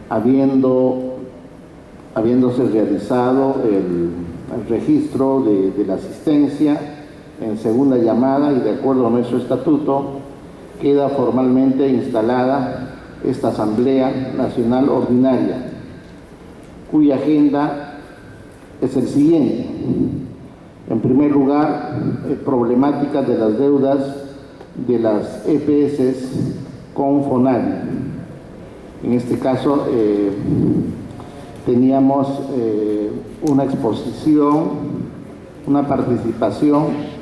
habiéndose realizado el registro de la asistencia en segunda llamada y de acuerdo a nuestro estatuto, queda formalmente instalada esta Asamblea Nacional Ordinaria, cuya agenda es el siguiente. En primer lugar, problemática de las deudas de las EPS con FONAVI. En este caso, teníamos una exposición, una participación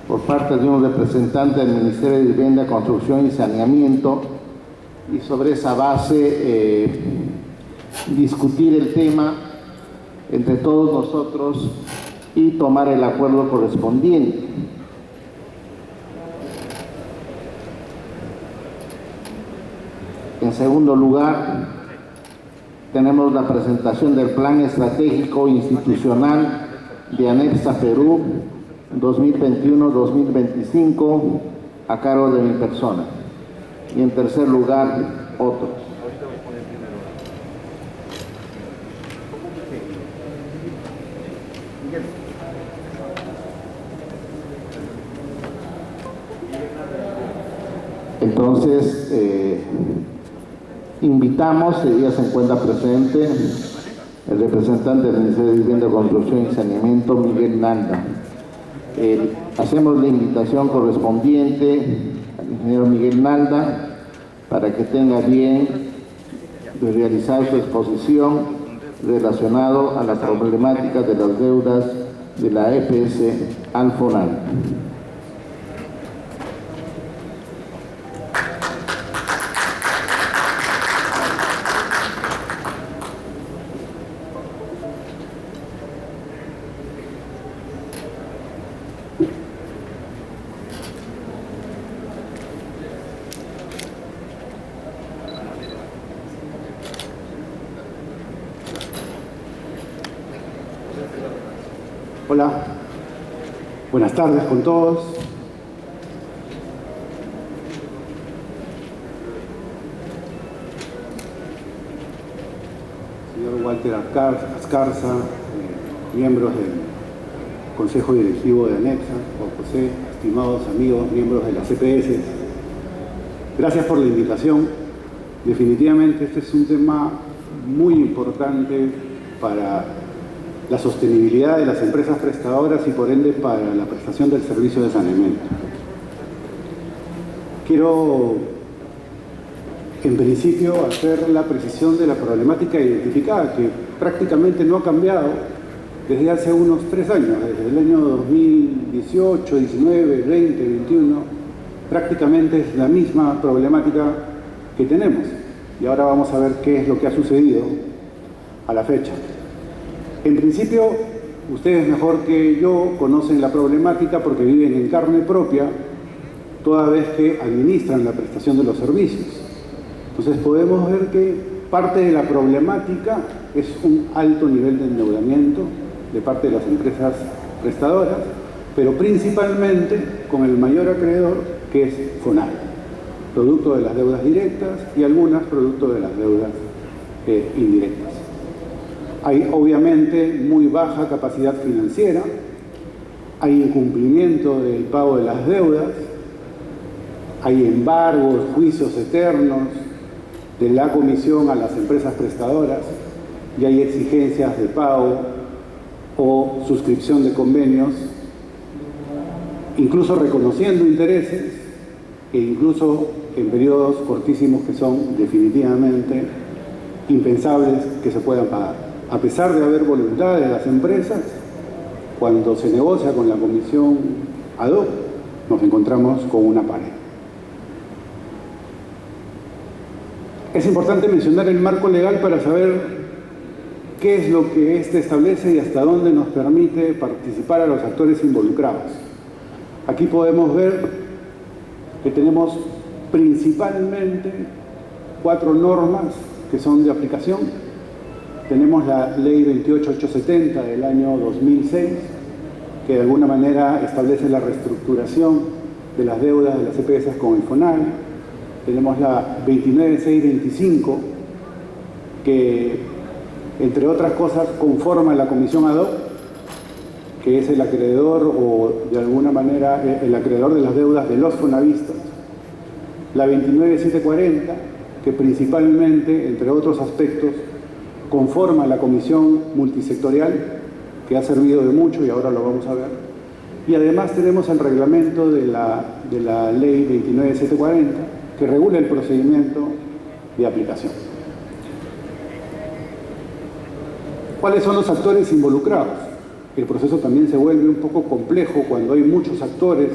por parte de un representante del Ministerio de Vivienda, Construcción y Saneamiento, y sobre esa base discutir el tema entre todos nosotros y tomar el acuerdo correspondiente. En segundo lugar, tenemos la presentación del Plan Estratégico Institucional de ANEPSA Perú 2021-2025 a cargo de mi persona. Y en tercer lugar, otros. Entonces, invitamos, ya se encuentra presente el representante del Ministerio de Vivienda, Construcción y Saneamiento, Miguel Nalda. Hacemos la invitación correspondiente al ingeniero Miguel Nalda para que tenga bien de realizar su exposición relacionado a la problemática de las deudas de la EPS al FONAVI. Hola, buenas tardes con todos. Señor Walter Ascarza, miembros del Consejo Directivo de ANEPSA, Juan José, estimados amigos, miembros de las EPS. Gracias por la invitación. Definitivamente este es un tema muy importante para la sostenibilidad de las empresas prestadoras y por ende para la prestación del servicio de saneamiento. Quiero, en principio, hacer la precisión de la problemática identificada, que prácticamente no ha cambiado desde hace unos 3 años, desde el año 2018, 19, 20, 21, prácticamente es la misma problemática que tenemos. Y ahora vamos a ver qué es lo que ha sucedido a la fecha. En principio, ustedes mejor que yo conocen la problemática porque viven en carne propia, toda vez que administran la prestación de los servicios. Entonces podemos ver que parte de la problemática es un alto nivel de endeudamiento de parte de las empresas prestadoras, pero principalmente con el mayor acreedor, que es FONAVI, producto de las deudas directas y algunas producto de las deudas indirectas. Hay obviamente muy baja capacidad financiera, hay incumplimiento del pago de las deudas, hay embargos, juicios eternos de la comisión a las empresas prestadoras y hay exigencias de pago o suscripción de convenios, incluso reconociendo intereses e incluso en periodos cortísimos que son definitivamente impensables que se puedan pagar. A pesar de haber voluntad de las empresas, cuando se negocia con la comisión ad hoc, nos encontramos con una pared. Es importante mencionar el marco legal para saber qué es lo que éste establece y hasta dónde nos permite participar a los actores involucrados. Aquí podemos ver que tenemos principalmente 4 normas que son de aplicación. Tenemos la Ley 28870 del año 2006, que de alguna manera establece la reestructuración de las deudas de las EPS con el FONAVI. Tenemos la 29625, que, entre otras cosas, conforma la comisión ad hoc, que es el acreedor o de alguna manera el acreedor de las deudas de los fonavistas. La 29740, que principalmente, entre otros aspectos, conforma la comisión multisectorial, que ha servido de mucho y ahora lo vamos a ver. Y además tenemos el reglamento de la ley 29740, que regula el procedimiento de aplicación. ¿Cuáles son los actores involucrados? El proceso también se vuelve un poco complejo cuando hay muchos actores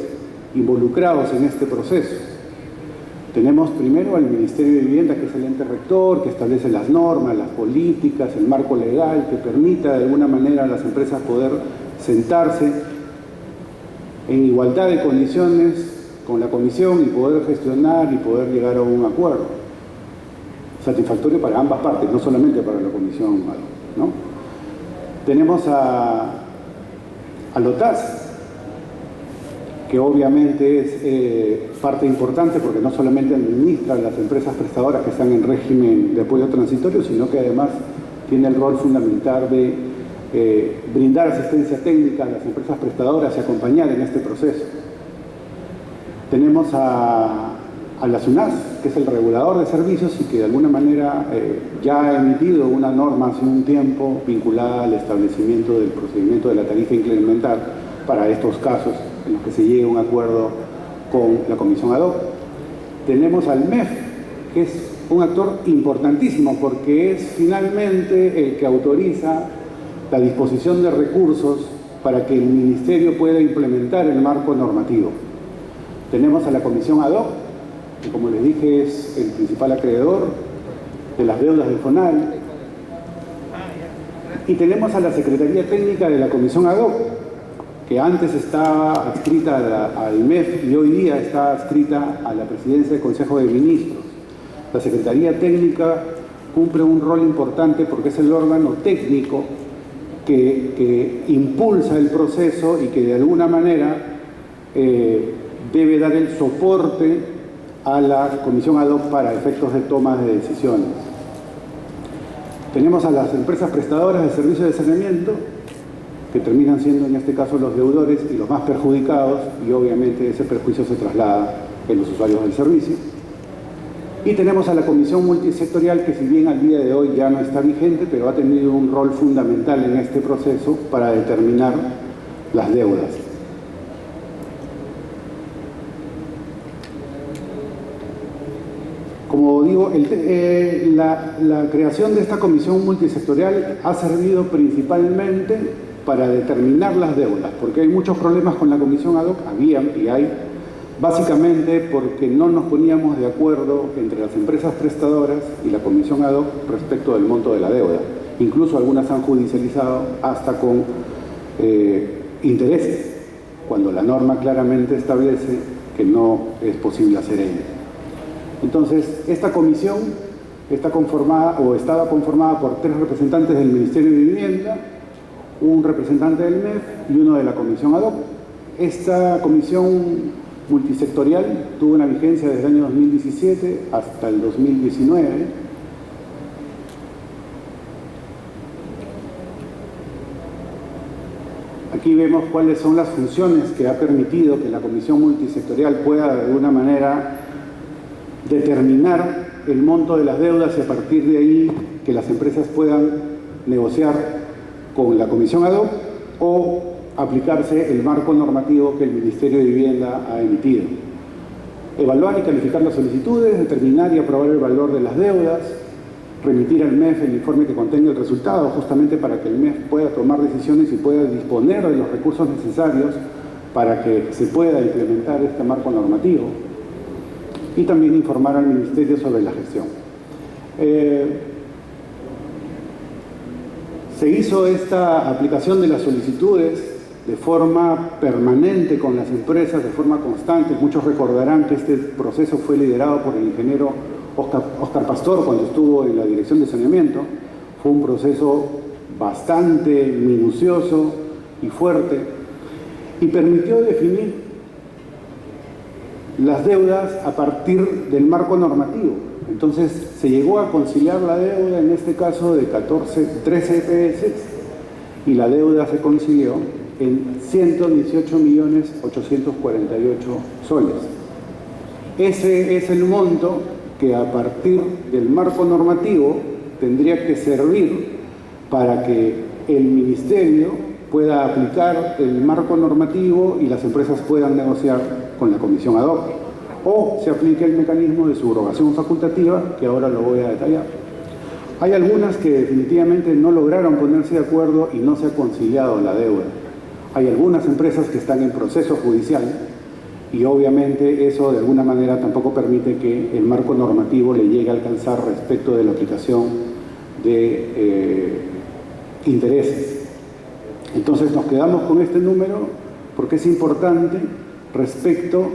involucrados en este proceso. Tenemos primero al Ministerio de Vivienda, que es el ente rector, que establece las normas, las políticas, el marco legal, que permita de alguna manera a las empresas poder sentarse en igualdad de condiciones con la comisión y poder gestionar y poder llegar a un acuerdo satisfactorio para ambas partes, no solamente para la comisión, ¿no? Tenemos a OTAS, que obviamente es parte importante porque no solamente administra las empresas prestadoras que están en régimen de apoyo transitorio, sino que además tiene el rol fundamental de brindar asistencia técnica a las empresas prestadoras y acompañar en este proceso. Tenemos a la SUNAS, que es el regulador de servicios y que de alguna manera ya ha emitido una norma hace un tiempo vinculada al establecimiento del procedimiento de la tarifa incremental para estos casos en los que se llegue a un acuerdo con la comisión ad hoc. Tenemos al MEF, que es un actor importantísimo porque es finalmente el que autoriza la disposición de recursos para que el Ministerio pueda implementar el marco normativo. Tenemos a la comisión ad hoc, que como les dije es el principal acreedor de las deudas del FONAL, y tenemos a la Secretaría Técnica de la comisión ad hoc, que antes estaba adscrita al MEF y hoy día está adscrita a la Presidencia del Consejo de Ministros. La Secretaría Técnica cumple un rol importante porque es el órgano técnico que impulsa el proceso y que de alguna manera debe dar el soporte a la comisión ad hoc para efectos de toma de decisiones. Tenemos a las empresas prestadoras de servicios de saneamiento, que terminan siendo en este caso los deudores y los más perjudicados, y obviamente ese perjuicio se traslada en los usuarios del servicio. Y tenemos a la comisión multisectorial, que si bien al día de hoy ya no está vigente, pero ha tenido un rol fundamental en este proceso para determinar las deudas. Como digo, la creación de esta comisión multisectorial ha servido principalmente para determinar las deudas, porque hay muchos problemas con la comisión ad hoc, habían y hay, básicamente porque no nos poníamos de acuerdo entre las empresas prestadoras y la comisión ad hoc respecto del monto de la deuda. Incluso algunas han judicializado hasta con intereses, cuando la norma claramente establece que no es posible hacer ello. Entonces, esta comisión está conformada o estaba conformada por 3 representantes del Ministerio de Vivienda, un representante del MEF y uno de la comisión ad hoc. Esta comisión multisectorial tuvo una vigencia desde el año 2017 hasta el 2019. Aquí vemos cuáles son las funciones que ha permitido que la comisión multisectorial pueda de alguna manera determinar el monto de las deudas y a partir de ahí que las empresas puedan negociar con la comisión ad hoc o aplicarse el marco normativo que el Ministerio de Vivienda ha emitido. Evaluar y calificar las solicitudes, determinar y aprobar el valor de las deudas, remitir al MEF el informe que contenga el resultado, justamente para que el MEF pueda tomar decisiones y pueda disponer de los recursos necesarios para que se pueda implementar este marco normativo, y también informar al Ministerio sobre la gestión. Se hizo esta aplicación de las solicitudes de forma permanente con las empresas, de forma constante. Muchos recordarán que este proceso fue liderado por el ingeniero Oscar Pastor cuando estuvo en la Dirección de Saneamiento. Fue un proceso bastante minucioso y fuerte y permitió definir las deudas a partir del marco normativo. Entonces se llegó a conciliar la deuda, en este caso de 13 EPS, y la deuda se concilió en 118.848.000 soles. Ese es el monto que a partir del marco normativo tendría que servir para que el Ministerio pueda aplicar el marco normativo y las empresas puedan negociar con la comisión ad hoc, o se aplique el mecanismo de subrogación facultativa, que ahora lo voy a detallar. Hay algunas que definitivamente no lograron ponerse de acuerdo y no se ha conciliado la deuda. Hay algunas empresas que están en proceso judicial y obviamente eso de alguna manera tampoco permite que el marco normativo le llegue a alcanzar respecto de la aplicación de intereses. Entonces nos quedamos con este número porque es importante respecto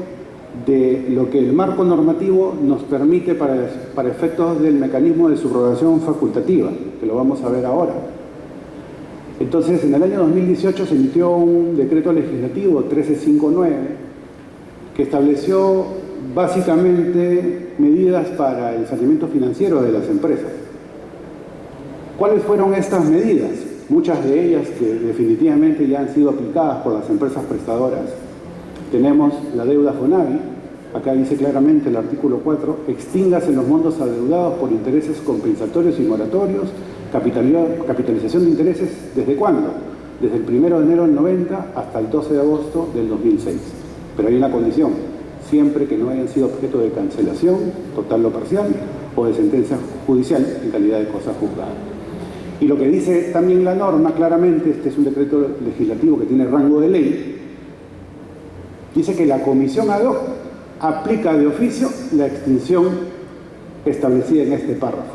de lo que el marco normativo nos permite para efectos del mecanismo de subrogación facultativa, que lo vamos a ver ahora. Entonces, en el año 2018 se emitió un decreto legislativo 1359 que estableció básicamente medidas para el saneamiento financiero de las empresas. ¿Cuáles fueron estas medidas? Muchas de ellas que definitivamente ya han sido aplicadas por las empresas prestadoras. Tenemos la deuda FONAVI, acá dice claramente el artículo 4, extíngase los montos adeudados por intereses compensatorios y moratorios, capitalización de intereses, ¿desde cuándo? Desde el 1 de enero del 90 hasta el 12 de agosto del 2006. Pero hay una condición, siempre que no hayan sido objeto de cancelación, total o parcial, o de sentencia judicial en calidad de cosa juzgada. Y lo que dice también la norma, claramente, este es un decreto legislativo que tiene rango de ley, dice que la comisión ad hoc aplica de oficio la extinción establecida en este párrafo.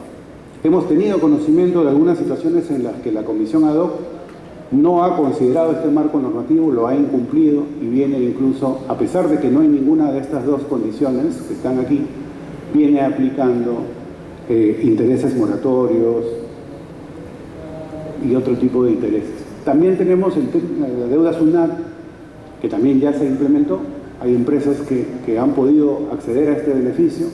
Hemos tenido conocimiento de algunas situaciones en las que la comisión ad hoc no ha considerado este marco normativo, lo ha incumplido y viene incluso, a pesar de que no hay ninguna de estas dos condiciones que están aquí, viene aplicando intereses moratorios y otro tipo de intereses. También tenemos la deuda SUNAT, que también ya se implementó. Hay empresas que han podido acceder a este beneficio.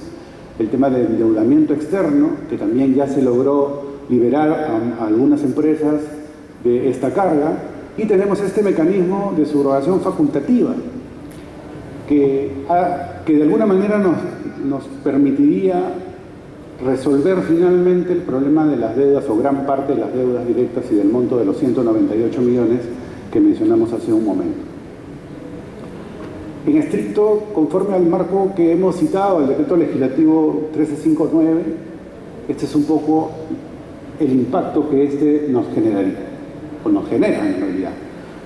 El tema del endeudamiento externo, que también ya se logró liberar a algunas empresas de esta carga. Y tenemos este mecanismo de subrogación facultativa, que de alguna manera nos permitiría resolver finalmente el problema de las deudas, o gran parte de las deudas directas, y del monto de los 198 millones que mencionamos hace un momento. En estricto, conforme al marco que hemos citado, el decreto legislativo 1359, este es un poco el impacto que este nos generaría, o nos genera en realidad.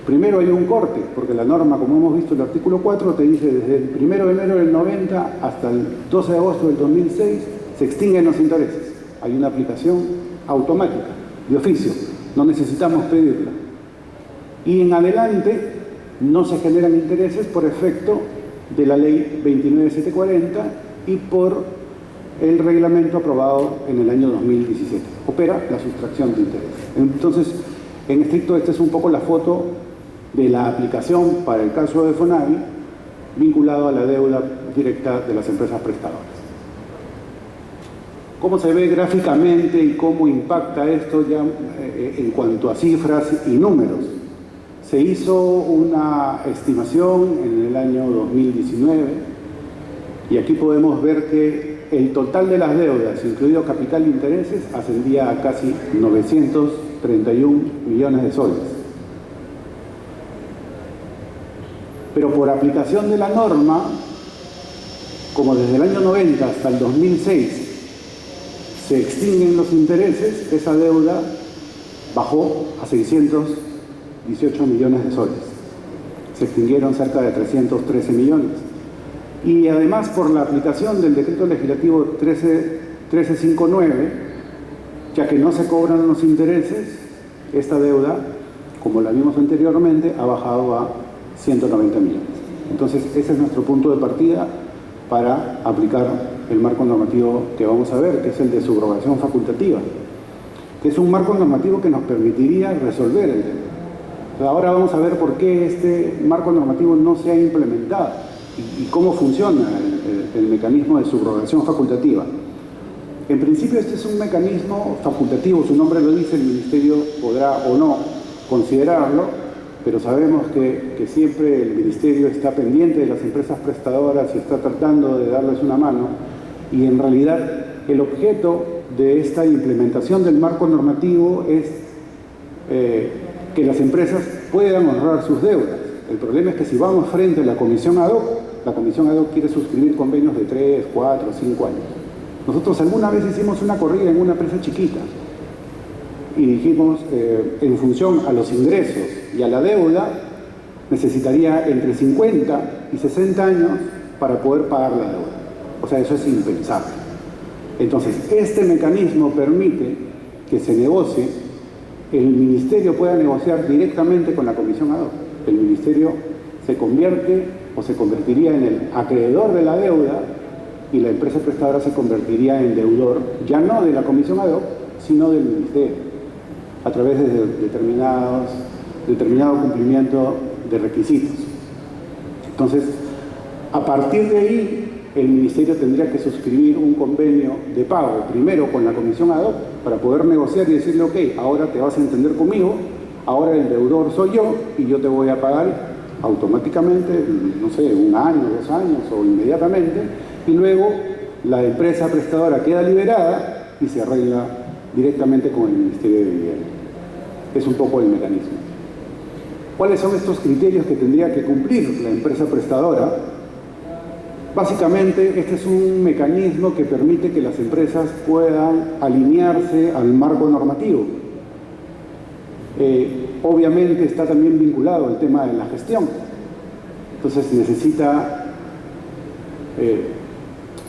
Primero hay un corte, porque la norma, como hemos visto, el artículo 4 te dice desde el 1 de enero del 90 hasta el 12 de agosto del 2006 se extinguen los intereses. Hay una aplicación automática, de oficio, no necesitamos pedirla. Y en adelante no se generan intereses por efecto de la ley 29740 y por el reglamento aprobado en el año 2017. Opera la sustracción de intereses. Entonces, en estricto, esta es un poco la foto de la aplicación para el caso de FONAVI vinculado a la deuda directa de las empresas prestadoras. ¿Cómo se ve gráficamente y cómo impacta esto ya en cuanto a cifras y números? Se hizo una estimación en el año 2019 y aquí podemos ver que el total de las deudas, incluido capital e intereses, ascendía a casi 931 millones de soles. Pero por aplicación de la norma, como desde el año 90 hasta el 2006 se extinguen los intereses, esa deuda bajó a 618 millones de soles. Se extinguieron cerca de 313 millones. Y además, por la aplicación del decreto legislativo 1359, ya que no se cobran los intereses, esta deuda, como la vimos anteriormente, ha bajado a 190 millones. Entonces, ese es nuestro punto de partida para aplicar el marco normativo que vamos a ver, que es el de subrogación facultativa, que es un marco normativo que nos permitiría resolver el tema. Ahora vamos a ver por qué este marco normativo no se ha implementado y cómo funciona el mecanismo de subrogación facultativa. En principio este es un mecanismo facultativo, su nombre lo dice, el Ministerio podrá o no considerarlo, pero sabemos que siempre el Ministerio está pendiente de las empresas prestadoras y está tratando de darles una mano, y en realidad el objeto de esta implementación del marco normativo es que las empresas puedan honrar sus deudas. El problema es que si vamos frente a la Comisión ad hoc, la Comisión ad hoc quiere suscribir convenios de 3, 4, 5 años. Nosotros alguna vez hicimos una corrida en una empresa chiquita y dijimos, en función a los ingresos y a la deuda, necesitaría entre 50 y 60 años para poder pagar la deuda. O sea, eso es impensable. Entonces, este mecanismo permite que se negocie, el Ministerio pueda negociar directamente con la Comisión ad hoc. El Ministerio se convierte o se convertiría en el acreedor de la deuda y la empresa prestadora se convertiría en deudor, ya no de la Comisión ad hoc, sino del Ministerio, a través de determinado cumplimiento de requisitos. Entonces, a partir de ahí, el Ministerio tendría que suscribir un convenio de pago, primero con la Comisión ad hoc, para poder negociar y decirle, ok, ahora te vas a entender conmigo, ahora el deudor soy yo y yo te voy a pagar automáticamente, no sé, 1 año, 2 años o inmediatamente, y luego la empresa prestadora queda liberada y se arregla directamente con el Ministerio de Vivienda. Es un poco el mecanismo. ¿Cuáles son estos criterios que tendría que cumplir la empresa prestadora? Básicamente, este es un mecanismo que permite que las empresas puedan alinearse al marco normativo. Obviamente está también vinculado al tema de la gestión. Entonces necesita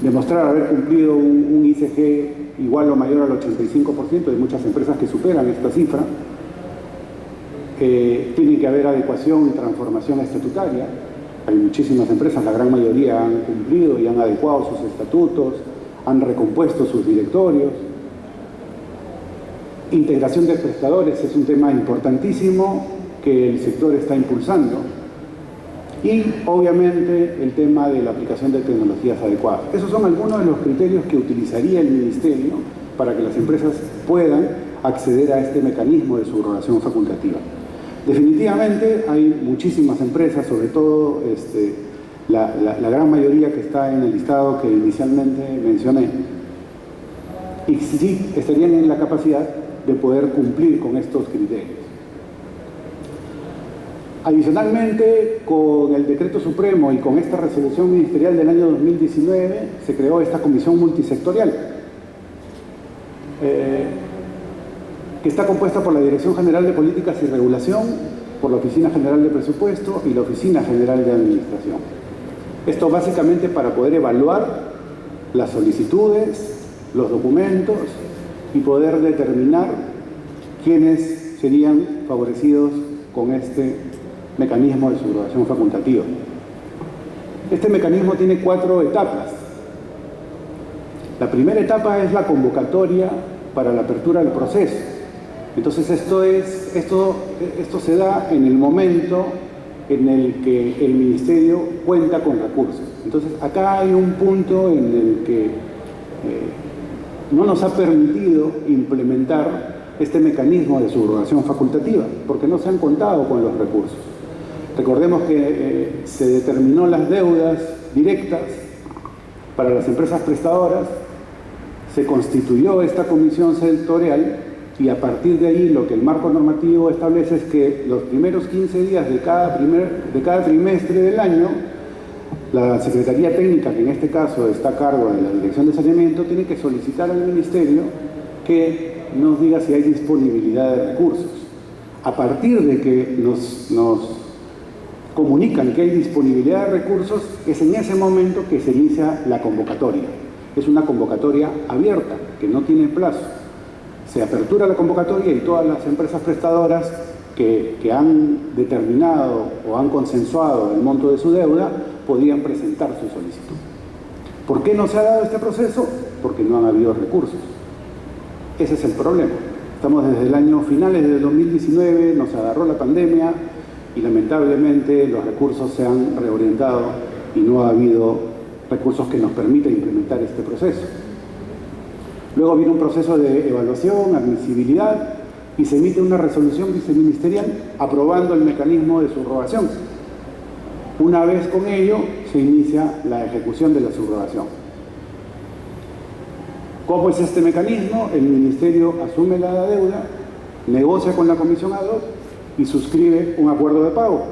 demostrar haber cumplido un ICG igual o mayor al 85%, de muchas empresas que superan esta cifra. Tiene que haber adecuación y transformación estatutaria. Hay muchísimas empresas, la gran mayoría han cumplido y han adecuado sus estatutos, han recompuesto sus directorios. Integración de prestadores es un tema importantísimo que el sector está impulsando. Y obviamente el tema de la aplicación de tecnologías adecuadas. Esos son algunos de los criterios que utilizaría el Ministerio para que las empresas puedan acceder a este mecanismo de subrogación facultativa. Definitivamente hay muchísimas empresas, sobre todo la gran mayoría que está en el listado que inicialmente mencioné, y sí estarían en la capacidad de poder cumplir con estos criterios. Adicionalmente, con el Decreto Supremo y con esta resolución ministerial del año 2019, se creó esta comisión multisectorial, que está compuesta por la Dirección General de Políticas y Regulación, por la Oficina General de Presupuesto y la Oficina General de Administración. Esto básicamente para poder evaluar las solicitudes, los documentos y poder determinar quiénes serían favorecidos con este mecanismo de subrogación facultativa. Este mecanismo tiene 4 etapas. La primera etapa es la convocatoria para la apertura del proceso. Entonces esto se da en el momento en el que el Ministerio cuenta con recursos. Entonces acá hay un punto en el que no nos ha permitido implementar este mecanismo de subrogación facultativa, porque no se han contado con los recursos. Recordemos que se determinó las deudas directas para las empresas prestadoras, se constituyó esta comisión sectorial y a partir de ahí lo que el marco normativo establece es que los primeros 15 días de cada trimestre del año, la Secretaría Técnica, que en este caso está a cargo de la Dirección de Saneamiento, tiene que solicitar al Ministerio que nos diga si hay disponibilidad de recursos. A partir de que nos comunican que hay disponibilidad de recursos, es en ese momento que se inicia la convocatoria. Es una convocatoria abierta, que no tiene plazo. Se apertura la convocatoria y todas las empresas prestadoras que han determinado o han consensuado el monto de su deuda podían presentar su solicitud. ¿Por qué no se ha dado este proceso? Porque no han habido recursos. Ese es el problema. Estamos desde el año finales de 2019, nos agarró la pandemia y lamentablemente los recursos se han reorientado y no ha habido recursos que nos permitan implementar este proceso. Luego viene un proceso de evaluación, admisibilidad, y se emite una resolución viceministerial aprobando el mecanismo de subrogación. Una vez con ello, se inicia la ejecución de la subrogación. ¿Cómo es este mecanismo? El Ministerio asume la deuda, negocia con la comisión ad hoc y suscribe un acuerdo de pago.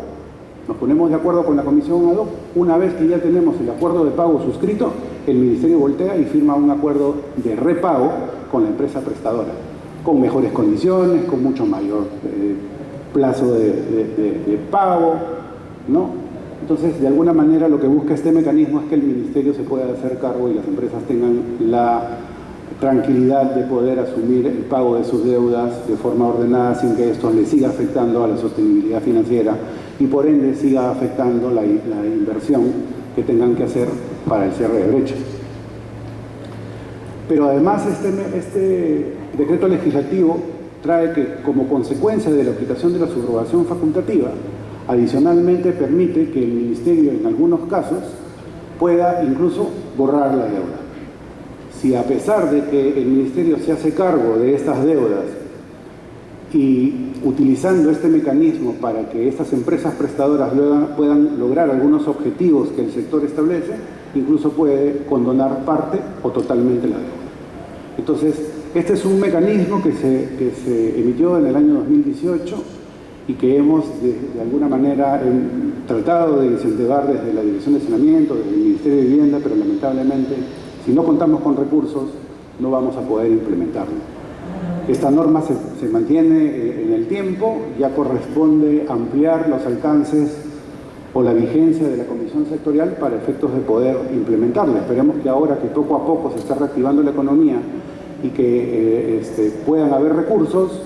Nos ponemos de acuerdo con la comisión ad hoc. Una vez que ya tenemos el acuerdo de pago suscrito, el Ministerio voltea y firma un acuerdo de repago con la empresa prestadora, con mejores condiciones, con mucho mayor plazo de pago, ¿no? Entonces, de alguna manera, lo que busca este mecanismo es que el Ministerio se pueda hacer cargo y las empresas tengan la tranquilidad de poder asumir el pago de sus deudas de forma ordenada sin que esto les siga afectando a la sostenibilidad financiera y por ende siga afectando la inversión que tengan que hacer para el cierre de brecha. Pero además este decreto legislativo trae que, como consecuencia de la aplicación de la subrogación facultativa, adicionalmente permite que el Ministerio en algunos casos pueda incluso borrar la deuda. Si a pesar de que el Ministerio se hace cargo de estas deudas y utilizando este mecanismo para que estas empresas prestadoras puedan lograr algunos objetivos que el sector establece, incluso puede condonar parte o totalmente la deuda. Entonces, este es un mecanismo que se emitió en el año 2018 y que hemos de alguna manera tratado de incentivar desde la Dirección de Saneamiento, desde el Ministerio de Vivienda, pero lamentablemente, si no contamos con recursos, no vamos a poder implementarlo. Esta norma se mantiene en el tiempo, ya corresponde ampliar los alcances o la vigencia de la Comisión Sectorial para efectos de poder implementarla. Esperemos que ahora que poco a poco se está reactivando la economía y que puedan haber recursos,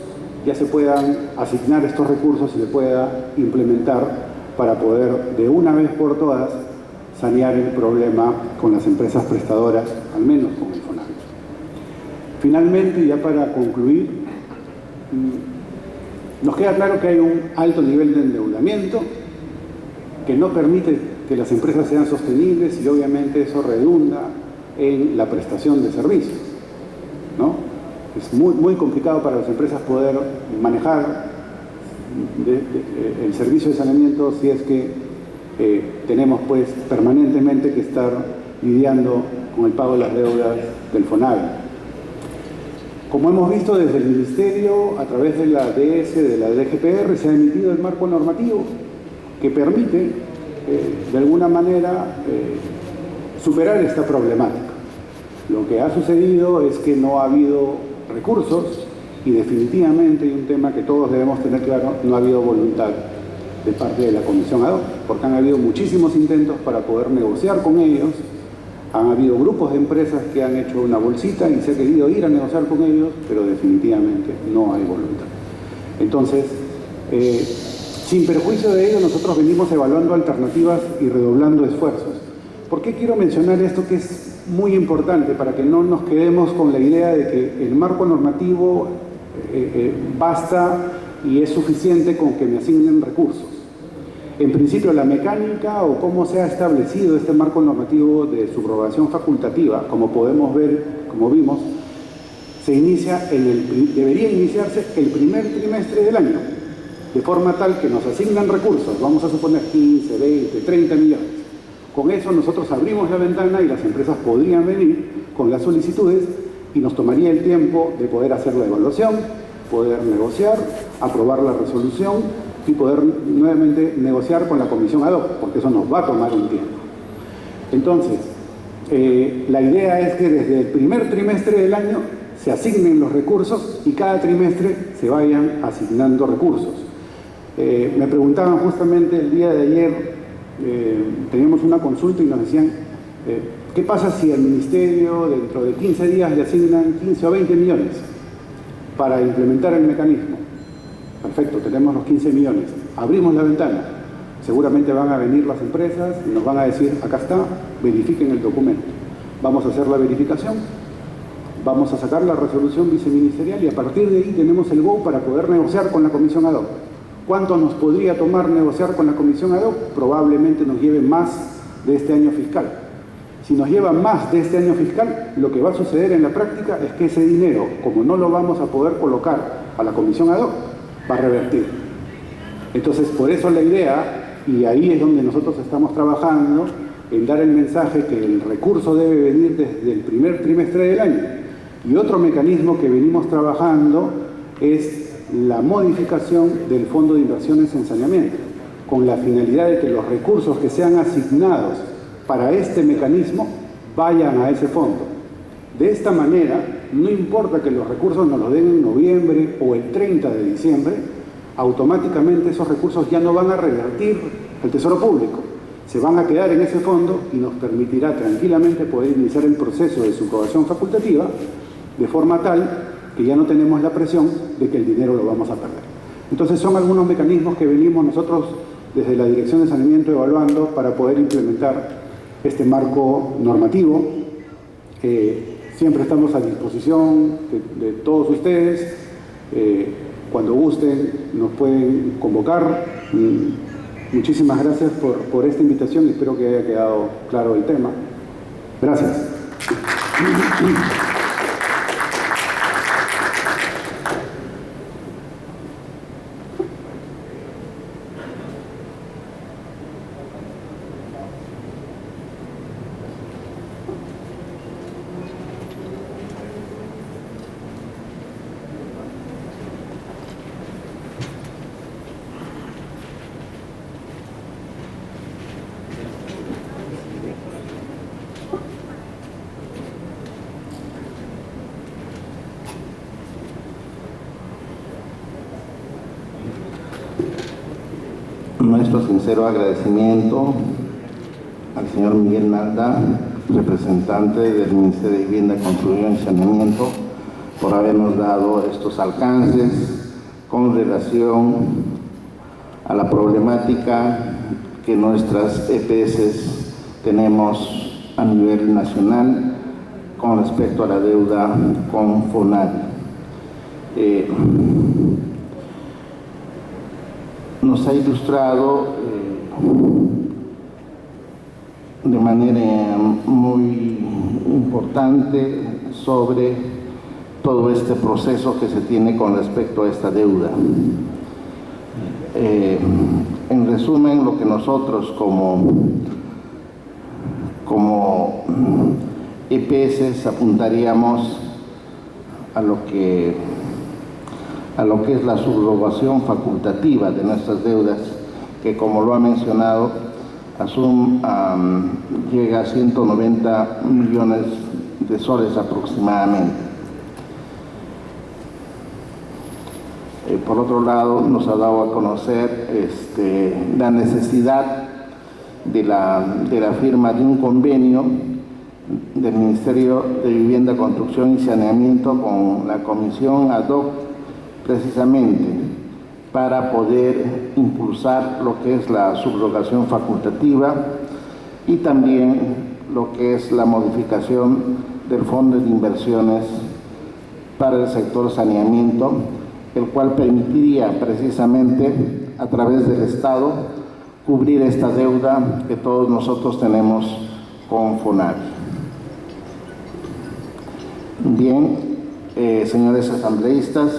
ya se puedan asignar estos recursos y se pueda implementar para poder de una vez por todas sanear el problema con las empresas prestadoras, al menos con el FONAVIT. Finalmente, ya para concluir, nos queda claro que hay un alto nivel de endeudamiento que no permite que las empresas sean sostenibles y obviamente eso redunda en la prestación de servicios, ¿no? Es muy complicado para las empresas poder manejar el servicio de saneamiento si es que tenemos pues permanentemente que estar lidiando con el pago de las deudas del FONAVIT. Como hemos visto desde el Ministerio, a través de la DS, de la DGPR, se ha emitido el marco normativo que permite, de alguna manera, superar esta problemática. Lo que ha sucedido es que no ha habido recursos y definitivamente, y un tema que todos debemos tener claro, no ha habido voluntad de parte de la Comisión ad hoc, porque han habido muchísimos intentos para poder negociar con ellos, han habido grupos de empresas que han hecho una bolsita y se ha querido ir a negociar con ellos, pero definitivamente no hay voluntad. Entonces, sin perjuicio de ello, nosotros venimos evaluando alternativas y redoblando esfuerzos. ¿Por qué quiero mencionar esto que es muy importante para que no nos quedemos con la idea de que el marco normativo basta y es suficiente con que me asignen recursos? En principio, la mecánica o cómo se ha establecido este marco normativo de subrogación facultativa, como podemos ver, como vimos, debería iniciarse el primer trimestre del año, de forma tal que nos asignan recursos, vamos a suponer 15, 20, 30 millones. Con eso nosotros abrimos la ventana y las empresas podrían venir con las solicitudes y nos tomaría el tiempo de poder hacer la evaluación, poder negociar, aprobar la resolución y poder nuevamente negociar con la comisión ad hoc, porque eso nos va a tomar un tiempo. Entonces, la idea es que desde el primer trimestre del año se asignen los recursos y cada trimestre se vayan asignando recursos. Me preguntaban justamente el día de ayer, teníamos una consulta y nos decían, ¿qué pasa si al Ministerio dentro de 15 días le asignan 15 o 20 millones para implementar el mecanismo? Perfecto, tenemos los 15 millones, abrimos la ventana, seguramente van a venir las empresas y nos van a decir, acá está, verifiquen el documento. Vamos a hacer la verificación, vamos a sacar la resolución viceministerial y a partir de ahí tenemos el go para poder negociar con la comisión ad hoc. ¿Cuánto nos podría tomar negociar con la comisión ad hoc? Probablemente nos lleve más de este año fiscal. Si nos lleva más de este año fiscal, lo que va a suceder en la práctica es que ese dinero, como no lo vamos a poder colocar a la comisión ad hoc, va a revertir. Entonces, por eso la idea, y ahí es donde nosotros estamos trabajando, en dar el mensaje que el recurso debe venir desde el primer trimestre del año. Y otro mecanismo que venimos trabajando es la modificación del Fondo de Inversiones en Saneamiento, con la finalidad de que los recursos que sean asignados para este mecanismo vayan a ese fondo. De esta manera, no importa que los recursos nos los den en noviembre o el 30 de diciembre, automáticamente esos recursos ya no van a revertir al Tesoro Público, se van a quedar en ese fondo y nos permitirá tranquilamente poder iniciar el proceso de subrogación facultativa de forma tal que ya no tenemos la presión de que el dinero lo vamos a perder. Entonces son algunos mecanismos que venimos nosotros desde la Dirección de Saneamiento evaluando para poder implementar este marco normativo. Siempre estamos a disposición de todos ustedes. Cuando gusten nos pueden convocar. Muchísimas gracias por esta invitación y espero que haya quedado claro el tema. Gracias. Nuestro sincero agradecimiento al señor Miguel Nalda, representante del Ministerio de Vivienda, Construcción y Saneamiento, por habernos dado estos alcances con relación a la problemática que nuestras EPS tenemos a nivel nacional con respecto a la deuda con FONAVI. Nos ha ilustrado de manera muy importante sobre todo este proceso que se tiene con respecto a esta deuda. En resumen, lo que nosotros como EPS apuntaríamos a lo que es la subrogación facultativa de nuestras deudas, que como lo ha mencionado, llega a 190 millones de soles aproximadamente. Por otro lado, nos ha dado a conocer la necesidad de la firma de un convenio del Ministerio de Vivienda, Construcción y Saneamiento con la Comisión ad hoc, precisamente para poder impulsar lo que es la subrogación facultativa y también lo que es la modificación del Fondo de Inversiones para el sector saneamiento, el cual permitiría precisamente a través del Estado cubrir esta deuda que todos nosotros tenemos con FONAVI. Bien, señores asambleístas,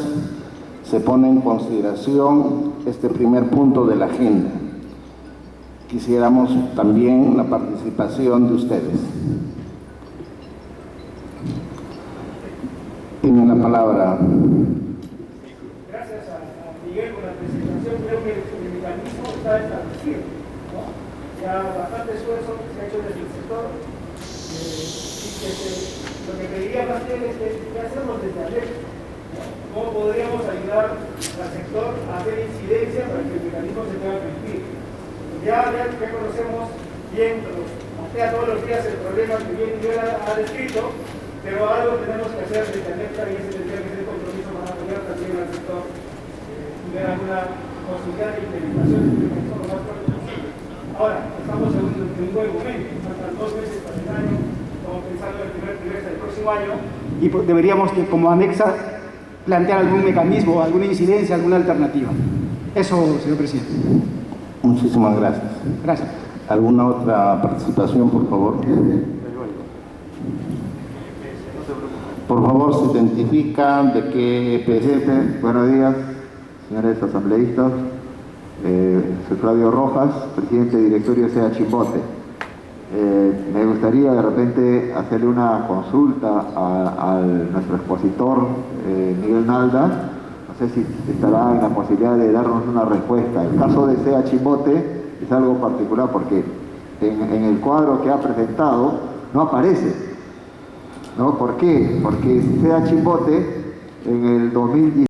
se pone en consideración este primer punto de la agenda. Quisiéramos también la participación de ustedes. Tienen la palabra. Gracias a Miguel por la presentación. Creo que el mecanismo está establecido, ¿no? Ya bastante esfuerzo se ha hecho desde el sector. Lo que pediría más bien es qué hacemos desde adentro. ¿Cómo podríamos ayudar al sector a hacer incidencia para que el mecanismo se pueda cumplir? Ya conocemos bien, nos plantea todos los días el problema que bien Miguel ha descrito, pero algo tenemos que hacer desde ANECTA y ese tendría que ser el compromiso para apoyar también al sector y ver alguna posibilidad de implementación del mecanismo lo más pronto posible. Ahora, estamos en un buen momento, faltan 2 meses para el año, estamos pensando en el primer trimestre del próximo año y deberíamos, como anexa, plantear algún mecanismo, alguna incidencia, alguna alternativa. Eso, señor presidente. Muchísimas gracias. Gracias. ¿Alguna otra participación, por favor? Por favor, se identifican de qué EPS. Presidente, buenos días, señores asambleístas. Soy Flavio Rojas, presidente del directorio SEA Chimbote. Me gustaría de repente hacerle una consulta a nuestro expositor, Miguel Nalda. No sé si estará en la posibilidad de darnos una respuesta. El caso de SEA Chimbote es algo particular porque en el cuadro que ha presentado no aparece, ¿no? ¿Por qué? Porque SEA Chimbote en el 2017